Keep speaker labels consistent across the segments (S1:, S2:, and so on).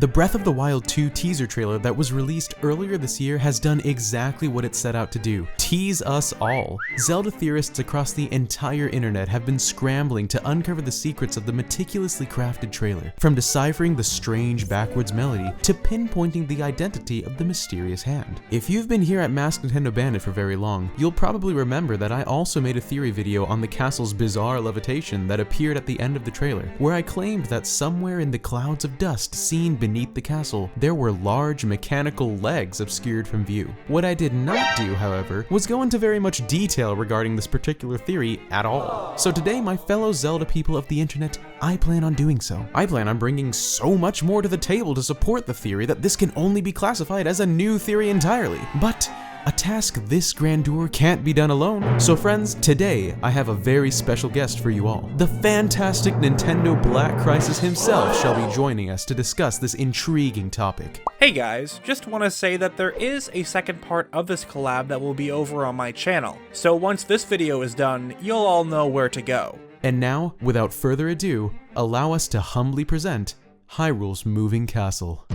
S1: The Breath of the Wild 2 teaser trailer that was released earlier this year has done exactly what it set out to do: tease us all. Zelda theorists across the entire internet have been scrambling to uncover the secrets of the meticulously crafted trailer, from deciphering the strange backwards melody to pinpointing the identity of the mysterious hand. If you've been here at Masked Nintendo Bandit for very long, you'll probably remember that I also made a theory video on the castle's bizarre levitation that appeared at the end of the trailer, where I claimed that somewhere in the clouds of dust seen beneath the castle, there were large mechanical legs obscured from view. What I did not do, however, was go into very much detail regarding this particular theory at all. So today, my fellow Zelda people of the internet, I plan on doing so. I plan on bringing so much more to the table to support the theory that this can only be classified as a new theory entirely. But a task this grandeur can't be done alone. So friends, today I have a very special guest for you all. The fantastic NintendoBlackCrisis himself shall be joining us to discuss this intriguing topic.
S2: Hey guys, just want to say that there is a second part of this collab that will be over on my channel. So once this video is done, you'll all know where to go.
S1: And now, without further ado, allow us to humbly present Hyrule's Moving Castle.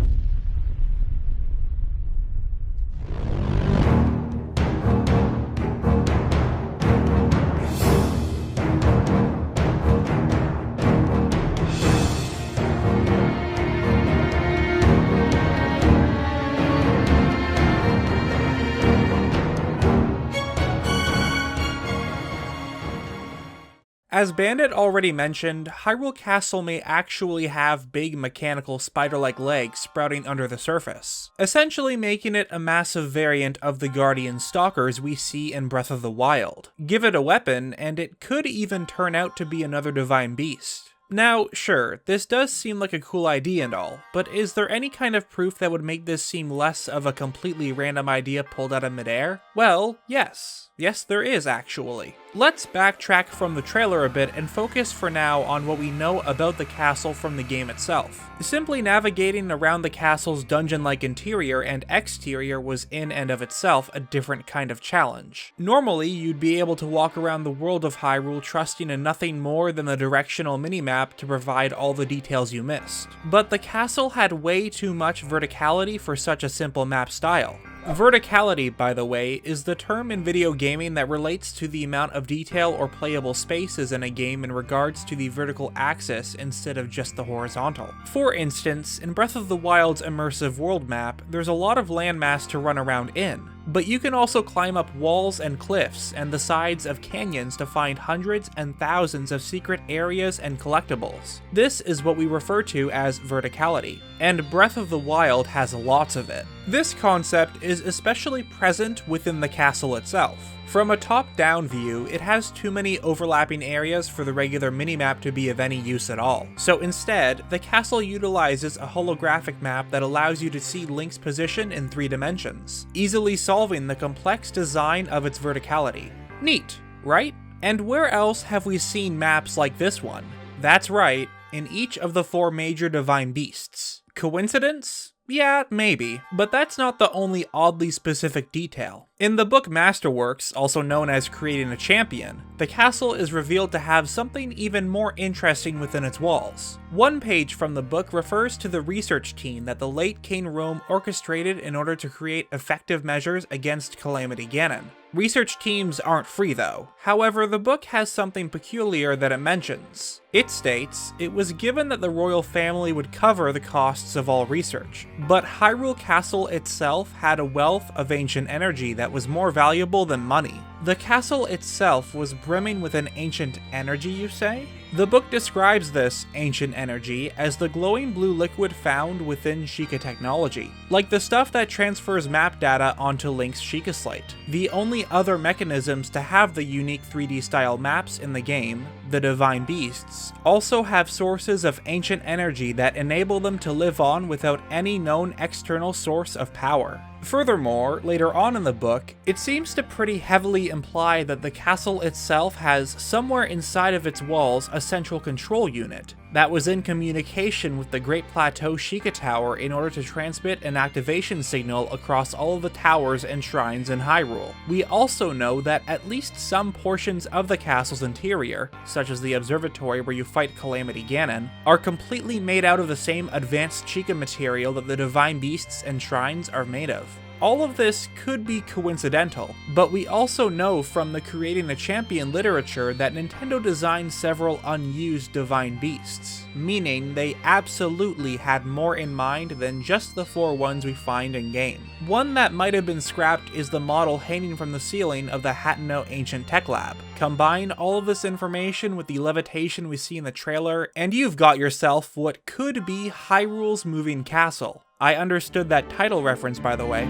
S2: As Bandit already mentioned, Hyrule Castle may actually have big mechanical spider-like legs sprouting under the surface, essentially making it a massive variant of the Guardian Stalkers we see in Breath of the Wild. Give it a weapon, and it could even turn out to be another divine beast. Now, sure, this does seem like a cool idea and all, but is there any kind of proof that would make this seem less of a completely random idea pulled out of midair? Well, yes. Yes, there is actually. Let's backtrack from the trailer a bit and focus for now on what we know about the castle from the game itself. Simply navigating around the castle's dungeon-like interior and exterior was in and of itself a different kind of challenge. Normally, you'd be able to walk around the world of Hyrule trusting in nothing more than the directional minimap to provide all the details you missed. But the castle had way too much verticality for such a simple map style. Verticality, by the way, is the term in video gaming that relates to the amount of detail or playable spaces in a game in regards to the vertical axis instead of just the horizontal. For instance, in Breath of the Wild's immersive world map, there's a lot of landmass to run around in, but you can also climb up walls and cliffs and the sides of canyons to find hundreds and thousands of secret areas and collectibles. This is what we refer to as verticality, and Breath of the Wild has lots of it. This concept is especially present within the castle itself. From a top-down view, it has too many overlapping areas for the regular minimap to be of any use at all. So instead, the castle utilizes a holographic map that allows you to see Link's position in 3 dimensions, easily solving the complex design of its verticality. Neat, right? And where else have we seen maps like this one? That's right, in each of the 4 major divine beasts. Coincidence? Yeah, maybe, but that's not the only oddly specific detail. In the book Masterworks, also known as Creating a Champion, the castle is revealed to have something even more interesting within its walls. One page from the book refers to the research team that the late King Rome orchestrated in order to create effective measures against Calamity Ganon. Research teams aren't free though. However, the book has something peculiar that it mentions. It states, it was given that the royal family would cover the costs of all research, but Hyrule Castle itself had a wealth of ancient energy that was more valuable than money. The castle itself was brimming with an ancient energy, you say? The book describes this ancient energy as the glowing blue liquid found within Sheikah technology, like the stuff that transfers map data onto Link's Sheikah slate. The only other mechanisms to have the unique 3D style maps in the game, the divine beasts, also have sources of ancient energy that enable them to live on without any known external source of power. Furthermore, later on in the book, it seems to pretty heavily imply that the castle itself has somewhere inside of its walls a central control unit that was in communication with the Great Plateau Sheikah Tower in order to transmit an activation signal across all of the towers and shrines in Hyrule. We also know that at least some portions of the castle's interior, such as the observatory where you fight Calamity Ganon, are completely made out of the same advanced Sheikah material that the divine beasts and shrines are made of. All of this could be coincidental, but we also know from the Creating a Champion literature that Nintendo designed several unused divine beasts, meaning they absolutely had more in mind than just the 4 ones we find in-game. One that might have been scrapped is the model hanging from the ceiling of the Hateno Ancient Tech Lab. Combine all of this information with the levitation we see in the trailer, and you've got yourself what could be Hyrule's moving castle. I understood that title reference, by the way.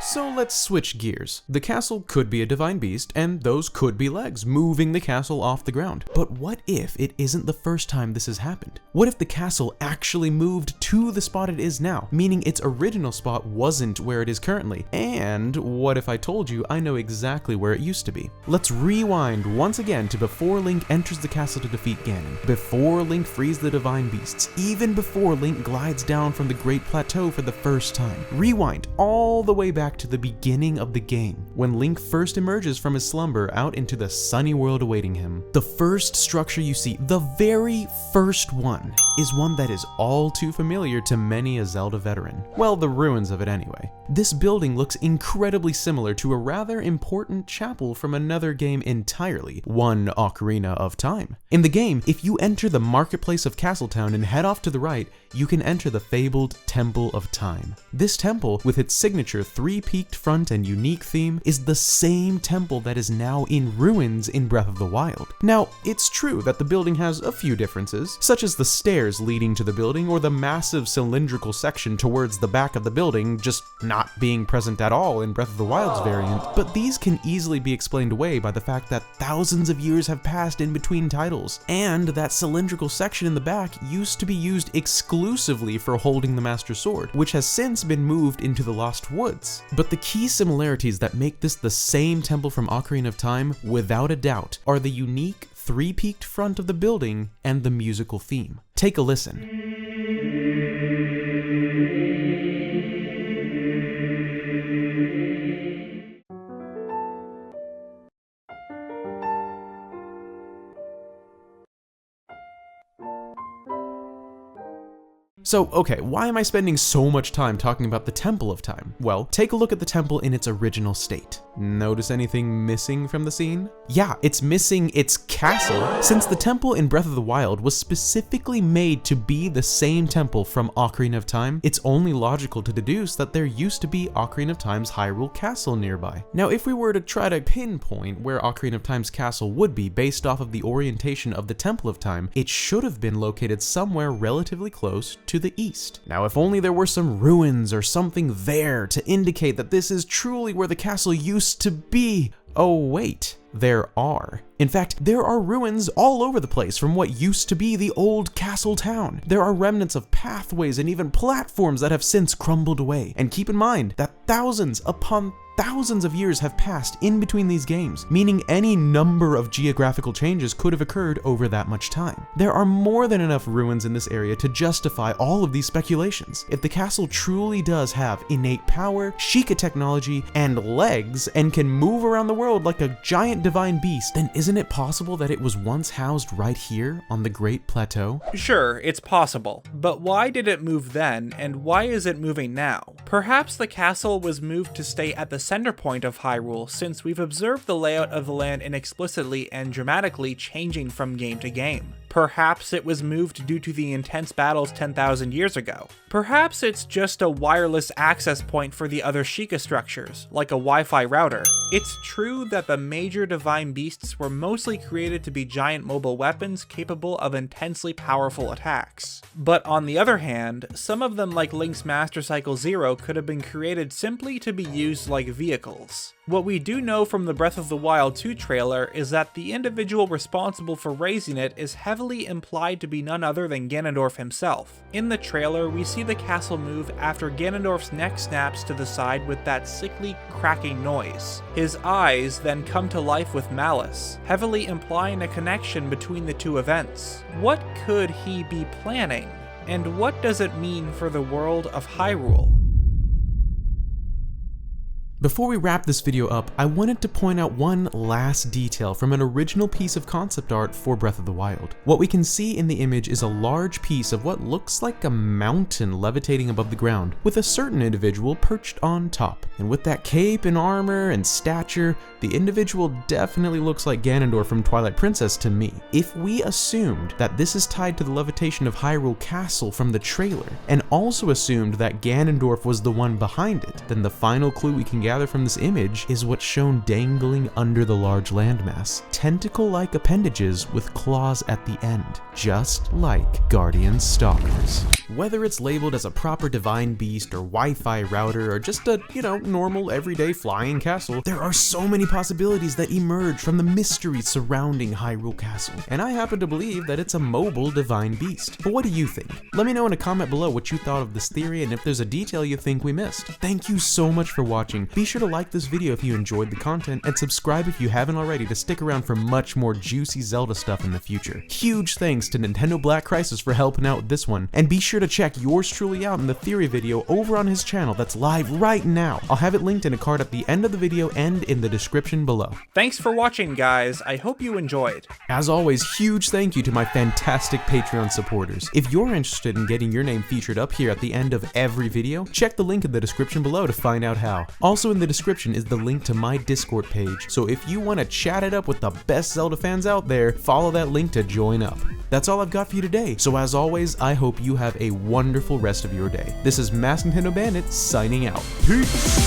S1: So let's switch gears. The castle could be a divine beast, and those could be legs, moving the castle off the ground. But what if it isn't the first time this has happened? What if the castle actually moved to the spot it is now, meaning its original spot wasn't where it is currently? And what if I told you I know exactly where it used to be? Let's rewind once again to before Link enters the castle to defeat Ganon, before Link frees the divine beasts, even before Link glides down from the Great Plateau for the first time. Rewind all the way back to the beginning of the game, when Link first emerges from his slumber out into the sunny world awaiting him. The first structure you see, the very first one, is one that is all too familiar to many a Zelda veteran. Well, the ruins of it anyway. This building looks incredibly similar to a rather important chapel from another game entirely, one Ocarina of Time. In the game, if you enter the marketplace of Castletown and head off to the right, you can enter the fabled Temple of Time. This temple, with its signature 3-peaked front and unique theme, is the same temple that is now in ruins in Breath of the Wild. Now, it's true that the building has a few differences, such as the stairs leading to the building or the massive cylindrical section towards the back of the building just not being present at all in Breath of the Wild's variant, but these can easily be explained away by the fact that thousands of years have passed in between titles, and that cylindrical section in the back used to be used exclusively for holding the Master Sword, which has since been moved into the Lost Woods. But the key similarities that make this the same temple from Ocarina of Time, without a doubt, are the unique 3-peaked front of the building and the musical theme. Take a listen. So, okay, why am I spending so much time talking about the Temple of Time? Well, take a look at the temple in its original state. Notice anything missing from the scene? Yeah, it's missing its castle. Since the temple in Breath of the Wild was specifically made to be the same temple from Ocarina of Time, it's only logical to deduce that there used to be Ocarina of Time's Hyrule Castle nearby. Now, if we were to try to pinpoint where Ocarina of Time's castle would be based off of the orientation of the Temple of Time, it should have been located somewhere relatively close to the east. Now, if only there were some ruins or something there to indicate that this is truly where the castle used to be. Oh wait, there are. In fact, there are ruins all over the place from what used to be the old castle town. There are remnants of pathways and even platforms that have since crumbled away. And keep in mind that thousands upon thousands of years have passed in between these games, meaning any number of geographical changes could have occurred over that much time. There are more than enough ruins in this area to justify all of these speculations. If the castle truly does have innate power, Sheikah technology, and legs, and can move around the world like a giant divine beast, then isn't it possible that it was once housed right here on the Great Plateau?
S2: Sure, it's possible, but why did it move then, and why is it moving now? Perhaps the castle was moved to stay at the center point of Hyrule, since we've observed the layout of the land inexplicitly and dramatically changing from game to game. Perhaps it was moved due to the intense battles 10,000 years ago. Perhaps it's just a wireless access point for the other Sheikah structures, like a Wi-Fi router. It's true that the major divine beasts were mostly created to be giant mobile weapons capable of intensely powerful attacks. But on the other hand, some of them, like Link's Master Cycle Zero, could have been created simply to be used like vehicles. What we do know from the Breath of the Wild 2 trailer is that the individual responsible for raising it is heavily heavily implied to be none other than Ganondorf himself. In the trailer, we see the castle move after Ganondorf's neck snaps to the side with that sickly cracking noise. His eyes then come to life with malice, heavily implying a connection between the two events. What could he be planning? And what does it mean for the world of Hyrule?
S1: Before we wrap this video up, I wanted to point out one last detail from an original piece of concept art for Breath of the Wild. What we can see in the image is a large piece of what looks like a mountain levitating above the ground, with a certain individual perched on top. And with that cape and armor and stature, the individual definitely looks like Ganondorf from Twilight Princess to me. If we assumed that this is tied to the levitation of Hyrule Castle from the trailer, and also assumed that Ganondorf was the one behind it, then the final clue we can gather from this image is what's shown dangling under the large landmass. Tentacle-like appendages with claws at the end, just like Guardian Stalkers. Whether it's labeled as a proper divine beast or Wi-Fi router or just a, normal everyday flying castle, there are so many possibilities that emerge from the mystery surrounding Hyrule Castle. And I happen to believe that it's a mobile divine beast. But what do you think? Let me know in a comment below what you thought of this theory and if there's a detail you think we missed. Thank you so much for watching. Be sure to like this video if you enjoyed the content and subscribe if you haven't already to stick around for much more juicy Zelda stuff in the future. Huge thanks to NintendoBlackCrisis for helping out with this one, and be sure to check yours truly out in the theory video over on his channel that's live right now. I'll have it linked in a card at the end of the video and in the description below.
S2: Thanks for watching, guys. I hope you enjoyed.
S1: As always, huge thank you to my fantastic Patreon supporters. If you're interested in getting your name featured up here at the end of every video, check the link in the description below to find out how. Also in the description is the link to my Discord page, so if you want to chat it up with the best Zelda fans out there, follow that link to join up. That's all I've got for you today, so as always, I hope you have a wonderful rest of your day. This is Masked Nintendo Bandit signing out. Peace!